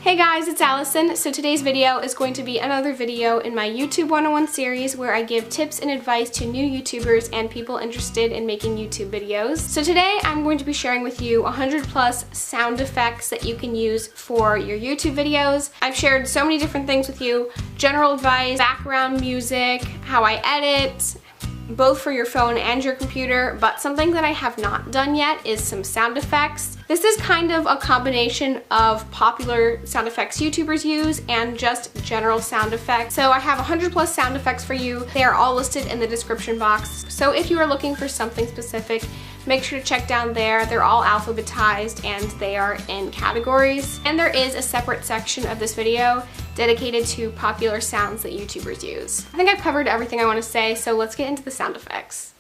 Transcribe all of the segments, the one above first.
Hey guys, it's Allison. So today's video is going to be another video in my YouTube 101 series where I give tips and advice to new YouTubers and people interested in making YouTube videos. So today I'm going to be sharing with you 100 plus sound effects that you can use for your YouTube videos. I've shared so many different things with you, general advice, background music, how I edit, both for your phone and your computer, but something that I have not done yet is some sound effects. This is kind of a combination of popular sound effects YouTubers use and just general sound effects. So I have 100 plus sound effects for you. They are all listed in the description box. So if you are looking for something specific, make sure to check down there. They're all alphabetized and they are in categories. And there is a separate section of this video dedicated to popular sounds that YouTubers use. I think I've covered everything I want to say, so let's get into the sound effects.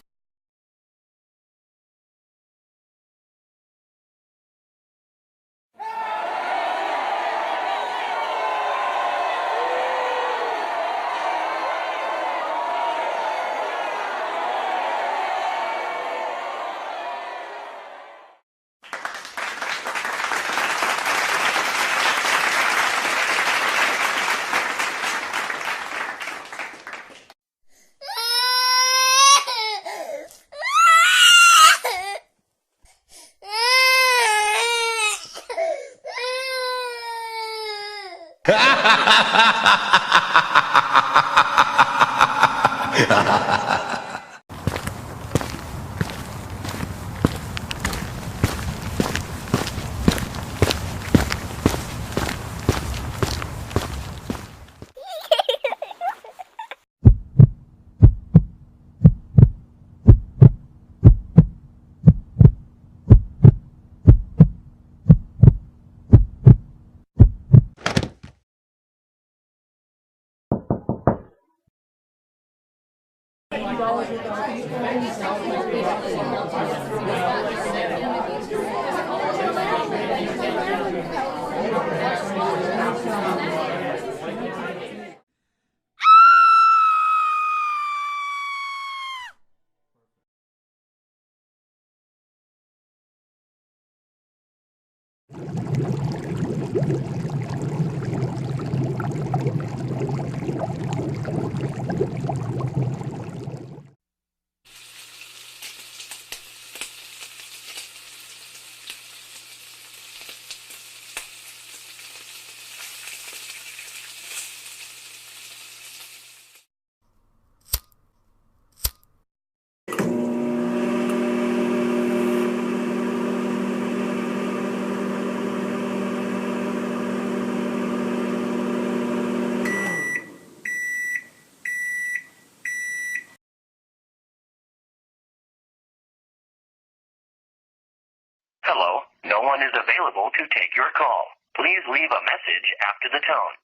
Hello, no one is available to take your call. Please leave a message after the tone.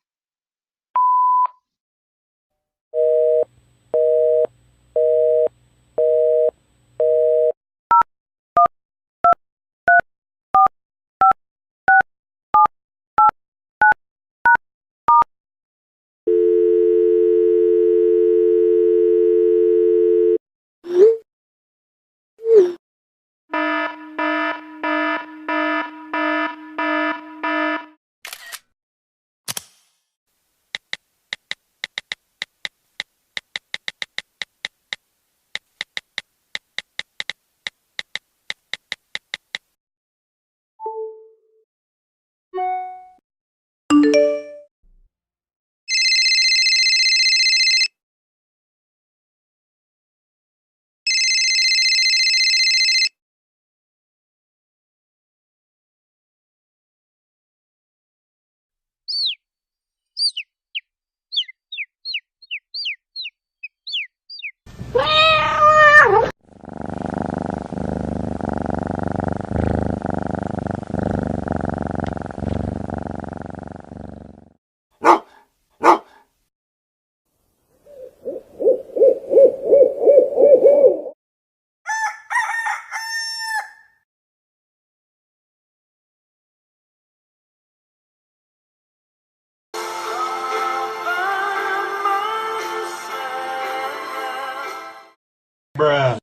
Bruh.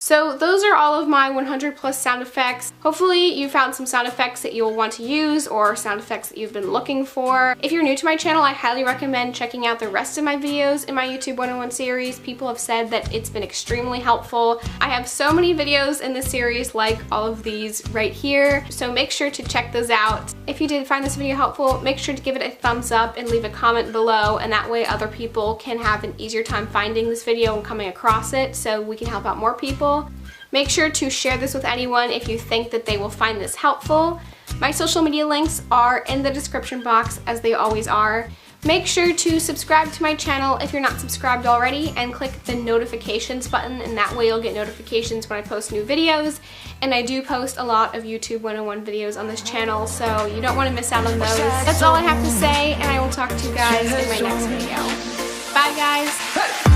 So those are all of my 100 plus sound effects. Hopefully you found some sound effects that you'll want to use or sound effects that you've been looking for. If you're new to my channel, I highly recommend checking out the rest of my videos in my YouTube 101 series. People have said that it's been extremely helpful. I have so many videos in this series like all of these right here, so make sure to check those out. If you did find this video helpful, make sure to give it a thumbs up and leave a comment below, and that way other people can have an easier time finding this video and coming across it so we can help out more people. Make sure to share this with anyone if you think that they will find this helpful. My social media links are in the description box, as they always are. Make sure to subscribe to my channel if you're not subscribed already, and click the notifications button, and that way you'll get notifications when I post new videos. And I do post a lot of YouTube 101 videos on this channel, so you don't want to miss out on those. That's all I have to say, and I will talk to you guys in my next video. Bye guys!